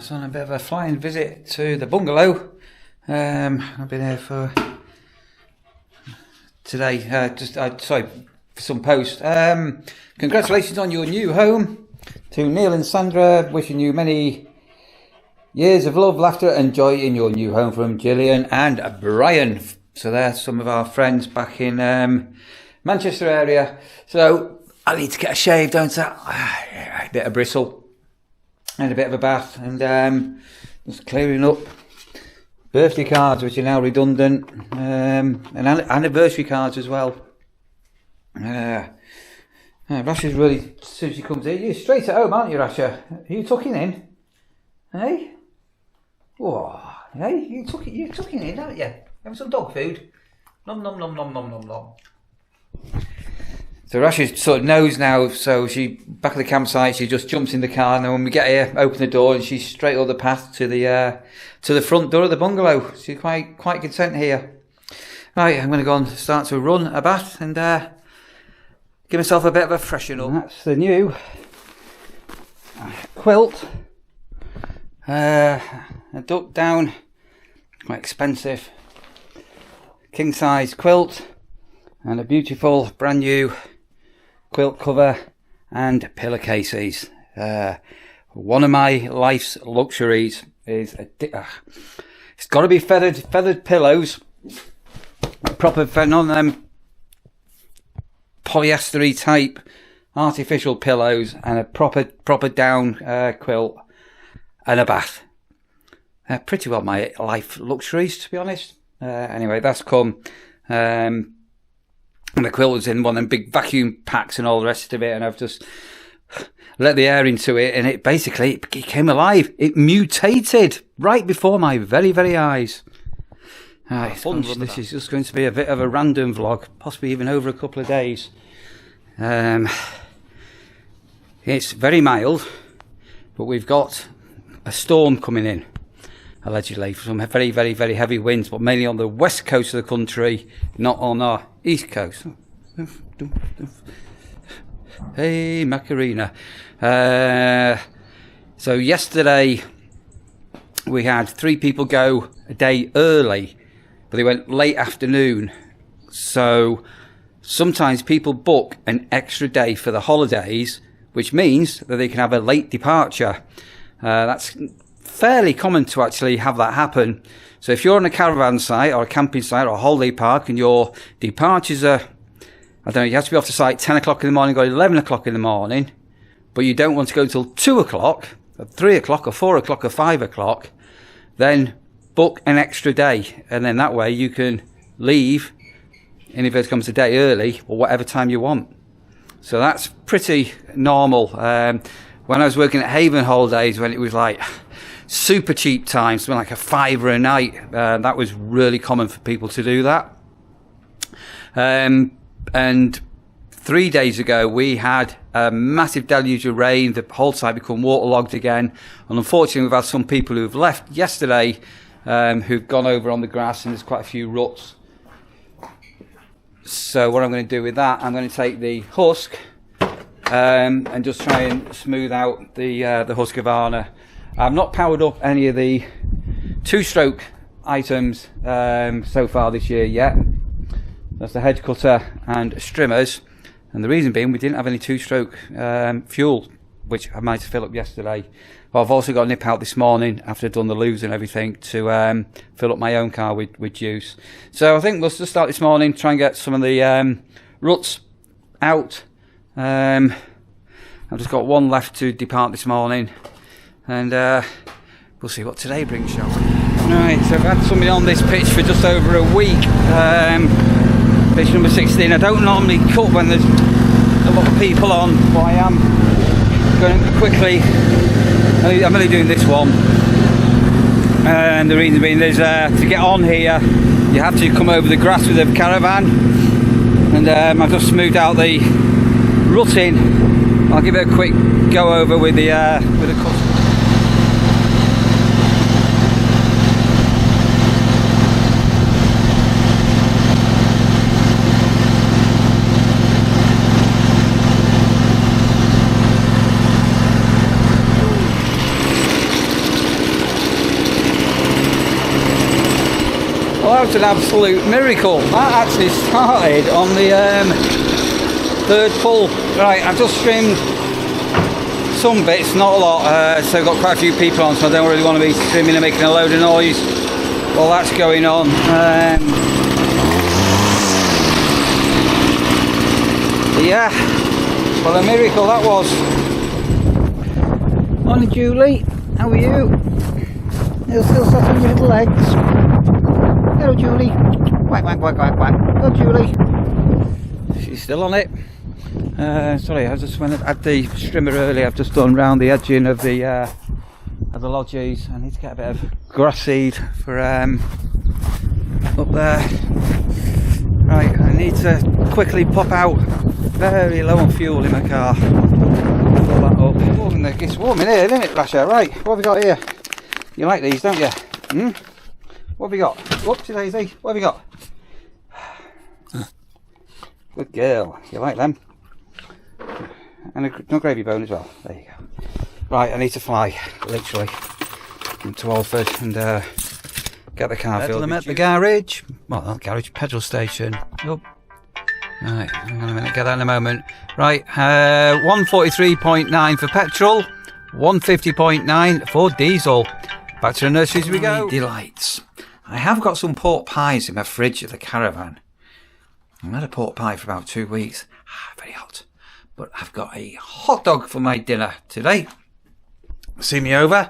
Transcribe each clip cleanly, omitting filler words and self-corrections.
was on a bit of a flying visit to the bungalow. I've been here for today, sorry, for some post. Congratulations on your new home. To Neil and Sandra, wishing you many years of love, laughter and joy in your new home, from Gillian and Brian. So there's some of our friends back in Manchester area. So I need to get a shave, don't I? A bit of bristle and a bit of a bath, and just clearing up birthday cards, which are now redundant, and anniversary cards as well. Rasha's really, as soon as she comes in, you're straight at home, aren't you, Rasha? Are you tucking in? Hey? Whoa, hey, you're tucking in, aren't you? Having some dog food? Nom nom nom nom nom nom nom. So Rasha sort of knows now, so she, back at the campsite, she just jumps in the car, and then when we get here, open the door, and she's straight up the path to the front door of the bungalow. She's quite content here. Right, I'm going to go and start to run a bath, and give myself a bit of a freshen up. And that's the new quilt. A duck down, quite expensive, king size quilt, and a beautiful brand new quilt cover and pillowcases. One of my life's luxuries is it's got to be feathered pillows, proper, none of them polyester type artificial pillows, and a proper down quilt and a bath. Pretty well my life luxuries, to be honest. Anyway, that's come. And the quilt was in one of them big vacuum packs and all the rest of it, and I've just let the air into it, and it basically it came alive. It mutated right before my very, very eyes. This is just going to be a bit of a random vlog, possibly even over a couple of days. It's very mild, but we've got a storm coming in, allegedly, for some very, very, very heavy winds, but mainly on the west coast of the country, not on our east coast. Hey, Macarena. So yesterday we had 3 people go a day early, but they went late afternoon. So sometimes people book an extra day for the holidays, which means that they can have a late departure. That's fairly common to actually have that happen. So if you're on a caravan site or a camping site or a holiday park, and your departures are, I don't know, you have to be off the site 10 o'clock in the morning or 11 o'clock in the morning, but you don't want to go until 2 o'clock, or 3 o'clock or 4 o'clock or 5 o'clock, then book an extra day, and then that way you can leave, and if it comes a day early, or whatever time you want. So that's pretty normal. When I was working at Haven Holidays, when it was like super cheap times, something like £5 a night, that was really common for people to do that. And 3 days ago we had a massive deluge of rain. The whole site become waterlogged again, and unfortunately we've had some people who've left yesterday, who've gone over on the grass, and there's quite a few ruts. So what I'm going to do with that, I'm going to take the husk and just try and smooth out the Husqvarna. I've not powered up any of the 2-stroke items so far this year yet. That's the hedge cutter and strimmers, and the reason being we didn't have any 2-stroke fuel, which I managed to fill up yesterday. But I've also got to nip out this morning after I've done the loos and everything to fill up my own car with juice. So I think we'll just start this morning, try and get some of the ruts out. I've just got one left to depart this morning, and we'll see what today brings, shall we? Right, so I've had somebody on this pitch for just over a week. Pitch number 16. I don't normally cut when there's a lot of people on, but I am going quickly. I'm only doing this one, and the reason being is to get on here you have to come over the grass with a caravan, and I've just smoothed out the rutting. I'll give it a quick go over with the cut. What an absolute miracle. That actually started on the third pull. Right, I've just trimmed some bits, not a lot, so I've got quite a few people on, so I don't really want to be trimming and making a load of noise while that's going on. Yeah, well, a miracle that was. Morning, Julie. How are you? You're still sat on your little legs. Hello, Julie. Quack, quack, quack, quack, quack. Hello, Julie. She's still on it. Sorry, I just went at the strimmer earlier. I've just done round the edging of the lodges. I need to get a bit of grass seed for up there. Right, I need to quickly pop out. Very low on fuel in my car. Fill that up. It's warm in here, isn't it, Rasha? Right, what have we got here? You like these, don't you? What have we got? Whoopsie daisy. What have we got? Good girl. You like them? And a gravy bone as well. There you go. Right, I need to fly, literally, into Alford and get the car filled. I'm at the garage. Well, not garage, petrol station. Nope. Right, hang on a minute, get that in a moment. Right, 143.9 for petrol, 150.9 for diesel. Back to the nurseries we go. Delights. I have got some pork pies in my fridge at the caravan. I've had a pork pie for about 2 weeks. Very hot. But I've got a hot dog for my dinner today. See me over.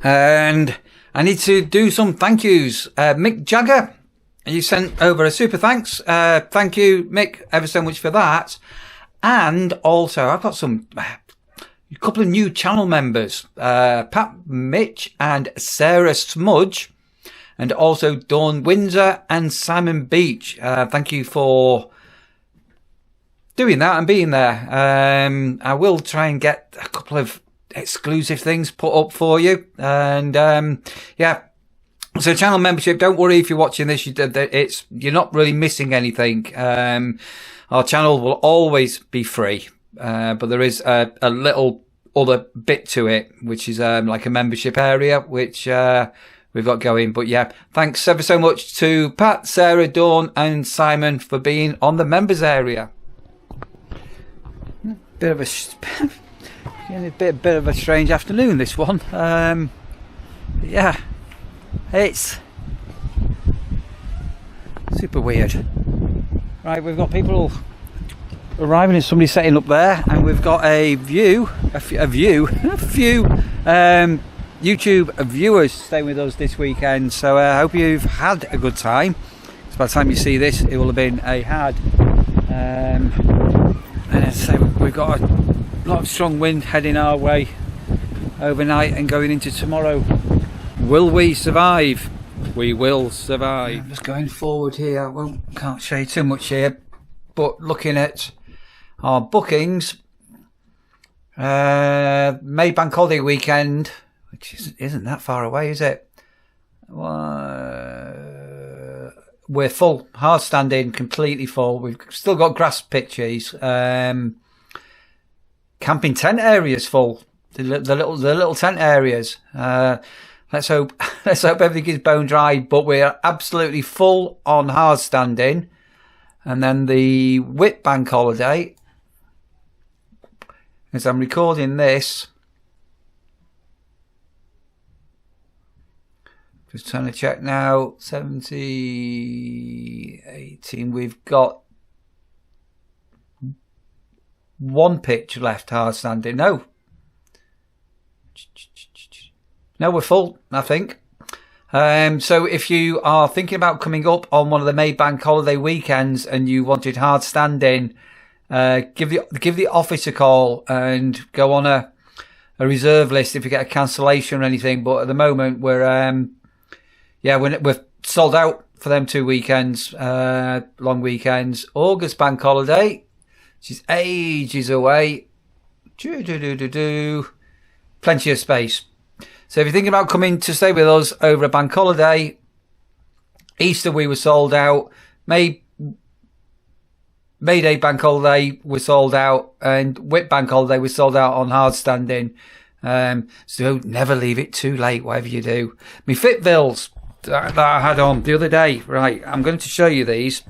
And I need to do some thank yous. Mick Jagger, you sent over a super thanks. Thank you, Mick, ever so much for that. And also, I've got a couple of new channel members. Pat Mitch and Sarah Smudge. And also Dawn Windsor and Simon Beach. Thank you for doing that and being there. I will try and get a couple of exclusive things put up for you. And yeah. So channel membership, don't worry if you're watching this, you're not really missing anything. Our channel will always be free. But there is a little other bit to it, which is like a membership area, which we've got going. But yeah, thanks ever so much to Pat, Sarah, Dawn and Simon for being on the members area. Bit of a strange afternoon, this one. Yeah, it's super weird. Right, we've got people arriving and somebody setting up there, and we've got a few YouTube viewers staying with us this weekend. So I hope you've had a good time. So by the time you see this, it will have been a had. And so we've got a lot of strong wind heading our way overnight and going into tomorrow. Will we survive? We will survive. I'm just going forward here. Can't show you too much here, but looking at our bookings, May Bank Holiday weekend, which isn't that far away, is it? We're full, hard standing, completely full. We've still got grass pitches. Camping tent areas full. The little tent areas. Let's hope everything is bone dry. But we're absolutely full on hard standing. And then the Whit Bank Holiday, as I'm recording this, just trying to check now, 70, 18, we've got one pitch left hard standing. No, we're full, I think. So if you are thinking about coming up on one of the May Bank Holiday weekends and you wanted hard standing, give the office a call and go on a reserve list if you get a cancellation or anything. But at the moment we're sold out for them 2 weekends, long weekends. August Bank Holiday, which is ages away. Plenty of space. So if you're thinking about coming to stay with us over a bank holiday, Easter we were sold out. May Day Bank Holiday was sold out, and Whit Bank Holiday was sold out on hard standing. So never leave it too late, whatever you do. Me Fitvilles, that I had on the other day. Right, I'm going to show you these.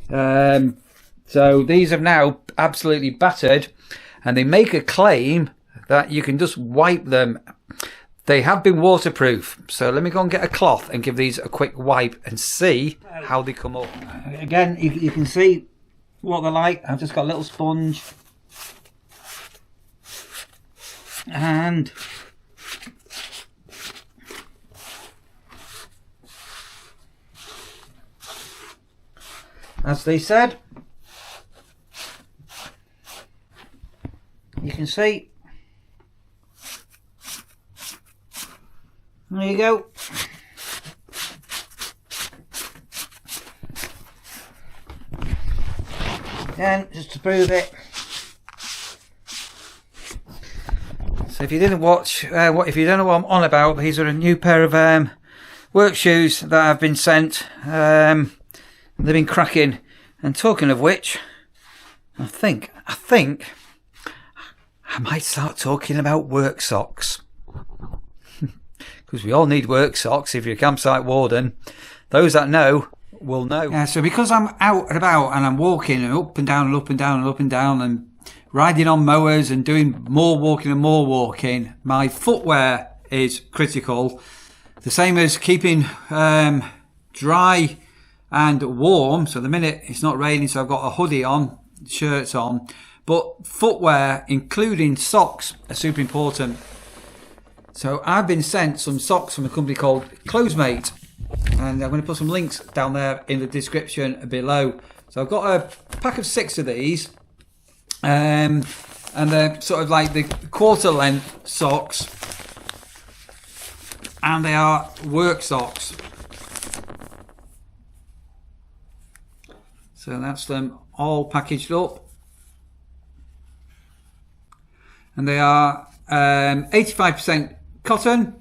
So these have now absolutely battered, and they make a claim that you can just wipe them. They have been waterproof, so let me go and get a cloth and give these a quick wipe and see how they come up. Again, you can see what they're like. I've just got a little sponge, and as they said, you can see. There you go. Then, just to prove it. So if you didn't watch, if you don't know what I'm on about, these are a new pair of work shoes that have been sent. They've been cracking. And talking of which, I think I might start talking about work socks. Because we all need work socks if you're a campsite warden. Those that know will know. Yeah, so because I'm out and about and I'm walking and up and down and up and down and up and down and riding on mowers and doing more walking and more walking, my footwear is critical. The same as keeping dry and warm. So the minute it's not raining, so I've got a hoodie on, shirts on. But footwear, including socks, are super important. So I've been sent some socks from a company called Clothesmate, and I'm going to put some links down there in the description below. So I've got a pack of 6 of these, and they're sort of like the quarter length socks, and they are work socks. So that's them all packaged up, and they are 85% cotton,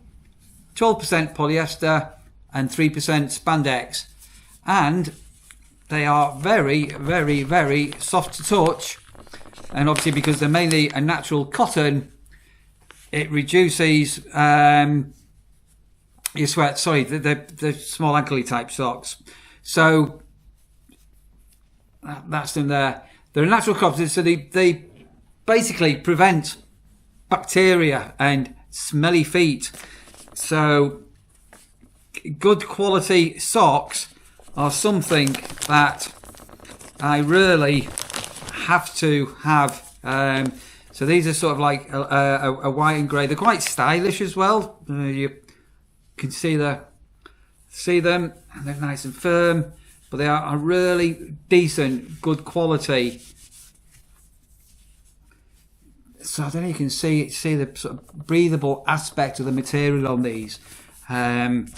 12% polyester, and 3% spandex, and they are very, very, very soft to touch. And obviously, because they're mainly a natural cotton, it reduces your sweat. Sorry, the small ankle type socks. So that's them there. They're a natural cotton, so they basically prevent bacteria and smelly feet. So good quality socks are something that I really have to have. So these are sort of like a white and grey. They're quite stylish as well. You can see them, and they're nice and firm, but they are a really decent, good quality. So I don't know if you can see the sort of breathable aspect of the material on these. And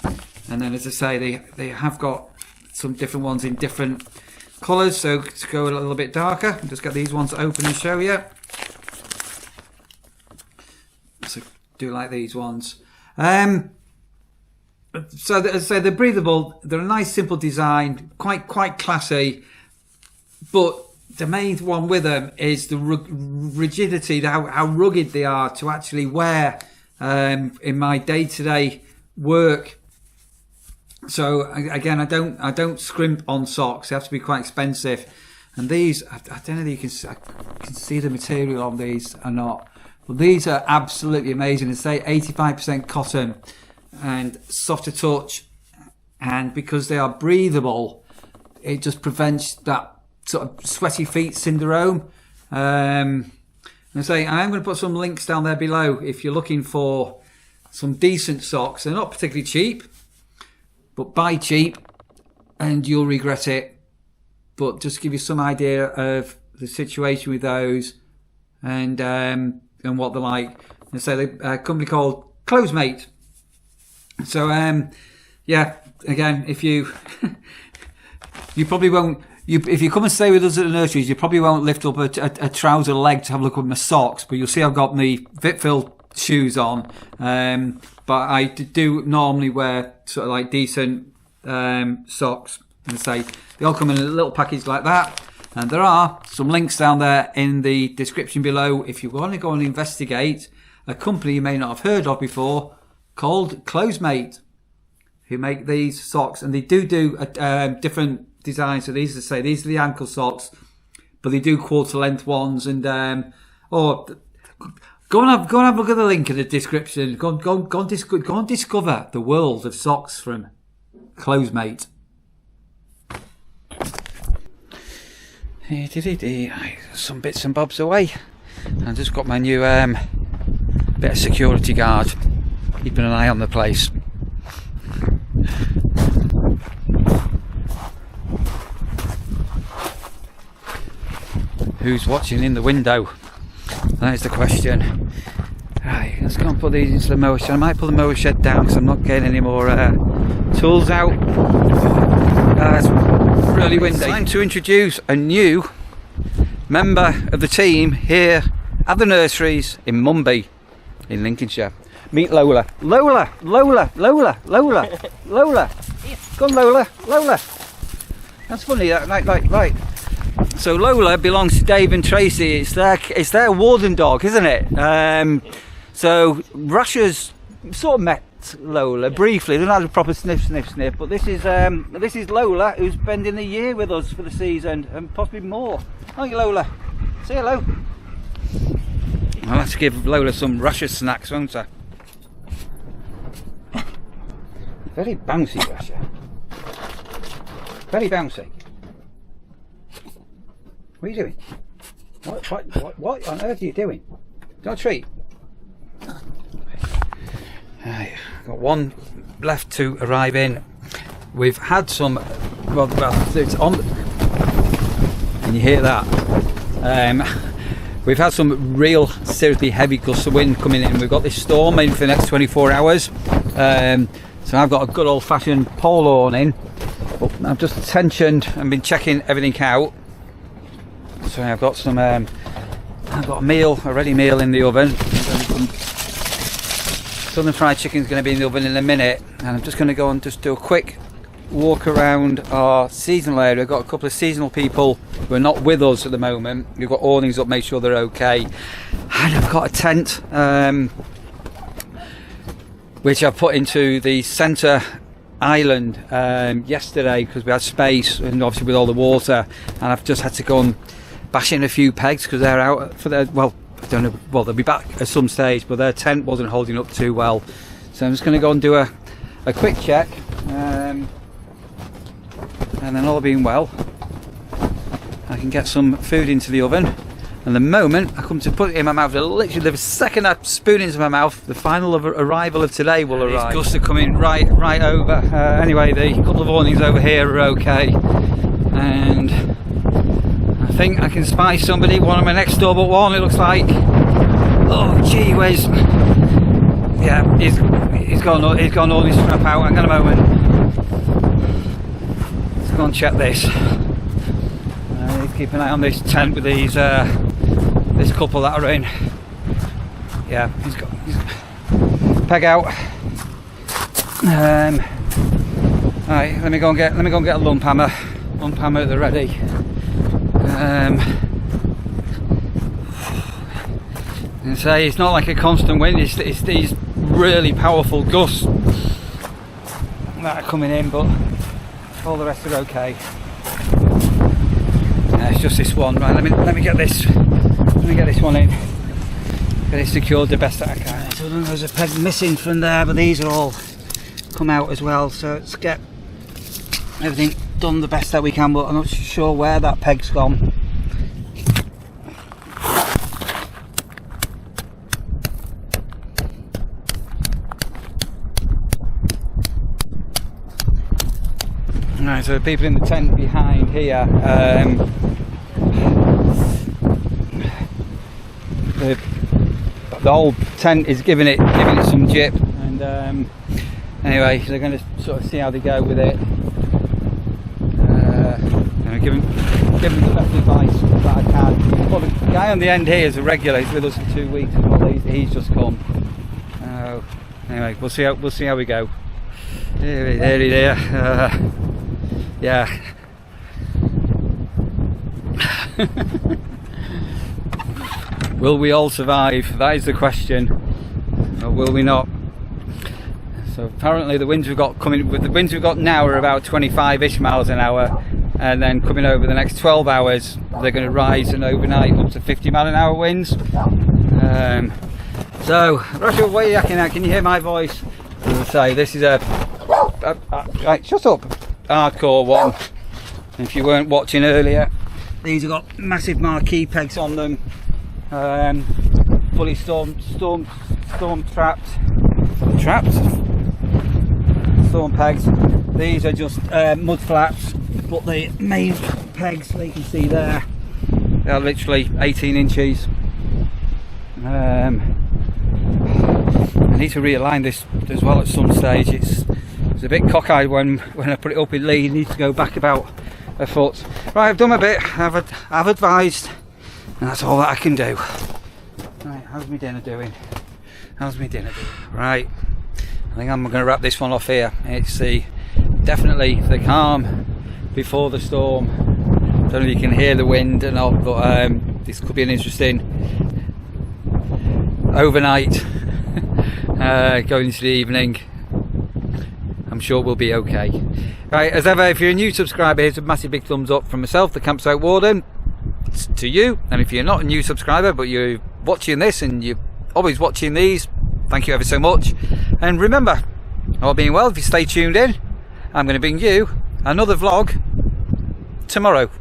then, as I say, they have got some different ones in different colours. So to go a little bit darker, I'll just get these ones open and show you. So do like these ones. So as I say, they're breathable. They're a nice, simple design, quite classy, but the main one with them is the rigidity, how rugged they are to actually wear in my day-to-day work. So again, I don't scrimp on socks. They have to be quite expensive. And these, I don't know if I can see the material on these or not, but these are absolutely amazing. They say 85% cotton and soft to touch, and because they are breathable, it just prevents that sort of sweaty feet syndrome. And I say I am going to put some links down there below if you're looking for some decent socks. They're not particularly cheap, but buy cheap and you'll regret it. But just to give you some idea of the situation with those and what they're like. And so a company called Clothesmate. So yeah, again, if you you probably won't. If you come and stay with us at the nurseries, you probably won't lift up a trouser leg to have a look at my socks, but you'll see I've got my Vitfill shoes on. But I do normally wear sort of like decent socks. And say they all come in a little package like that. And there are some links down there in the description below if you want to go and investigate a company you may not have heard of before called Clothesmate. who make these socks, and they do different designs. So these are the ankle socks, but they do quarter length ones. And go and have a look at the link in the description. Go and discover the world of socks from Clothesmate. Some bits and bobs away. I just got my new bit of security guard, keeping an eye on the place. Who's watching in the window? That is the question. Right, let's go and put these into the mower shed. I might pull the mower shed down because I'm not getting any more tools out. It's really windy. It's time to introduce a new member of the team here at the nurseries in Mumby in Lincolnshire. Meet Lola. Lola! Lola! Lola! Lola! Lola! Go on, Lola! Lola! That's funny. Right. So Lola belongs to Dave and Tracy. It's their Warden dog, isn't it? So Russia's sort of met Lola briefly. They don't have a proper sniff. But this is Lola, who's spending the year with us for the season and possibly more. Aren't you, Lola? Say hello. I'll have to give Lola some Russia snacks, won't I? Very bouncy, Russia. Very bouncy. What are you doing? What on earth are you doing? Got a treat? Right, got one left to arrive in. We've had some. Well, it's on. Can you hear that? We've had some real seriously heavy gusts of wind coming in. We've got this storm in for the next 24 hours. So I've got a good old-fashioned pole awning. But I've just tensioned and been checking everything out. So I've got some. I've got a ready meal in the oven. Southern fried chicken's going to be in the oven in a minute, and I'm just going to go and just do a quick walk around our seasonal area. We've got a couple of seasonal people who are not with us at the moment. We've got awnings up, make sure they're okay, and I've got a tent which I put into the centre island yesterday because we had space, and obviously with all the water, and I've just had to go and bash in a few pegs because they're out for their, well, I don't know, well, they'll be back at some stage, but their tent wasn't holding up too well. So I'm just going to go and do a quick check, and then all being well, I can get some food into the oven. And the moment I come to put it in my mouth, literally the second I spoon into my mouth, the final arrival of today will arrive. These gusts are coming right over. Anyway, the couple of awnings over here are okay, and I think I can spy somebody. One of my next door but one, it looks like. Oh gee whiz. Yeah, he's got all his strap out. Hang on a moment. Let's go and check this. Keep an eye on this tent with these this couple that are in. Yeah, he's got peg out. Alright, let me go and get a lump hammer at the ready. And say it's not like a constant wind, it's these really powerful gusts that are coming in, but all the rest are okay. It's just this one. Right, let me get this one in, get it secured the best that I can. So there's a peg missing from there, but these are all come out as well, so let's get everything done the best that we can, but I'm not sure where that peg's gone. Right, so the people in the tent behind here, the whole tent is giving it some jip, and anyway, they're going to sort of see how they go with it. Give them the best advice that I can. Well, the guy on the end here is a regular. He's with us for 2 weeks. Well, he's just come. Anyway, we'll see how we go. There. Yeah. Will we all survive? That is the question. Or will we not? So apparently the winds we've got coming, with the winds we've got now are about 25-ish miles an hour, and then coming over the next 12 hours they're going to rise and overnight up to 50 mile an hour winds. So Russia, what are you yakking at? Can you hear my voice? As I say, this is a right, shut up, hardcore one. If you weren't watching earlier, these have got massive marquee pegs on them, fully storm trapped storm pegs. These are just mud flaps, but the main pegs that you can see there, they are literally 18 inches. I need to realign this as well at some stage. It's a bit cockeyed when I put it up in lead. It needs to go back about a foot. Right, I've done my bit. I've advised, and that's all that I can do. Right, how's my dinner doing? Right, I think I'm going to wrap this one off here. It's definitely the calm before the storm. I don't know if you can hear the wind and all, but this could be an interesting overnight going into the evening. I'm sure we'll be okay. Right, as ever, if you're a new subscriber, here's a massive big thumbs up from myself, the Campsite Warden, to you. And if you're not a new subscriber but you're watching this and you're always watching these, thank you ever so much. And remember, all being well, if you stay tuned in, I'm going to bring you another vlog tomorrow.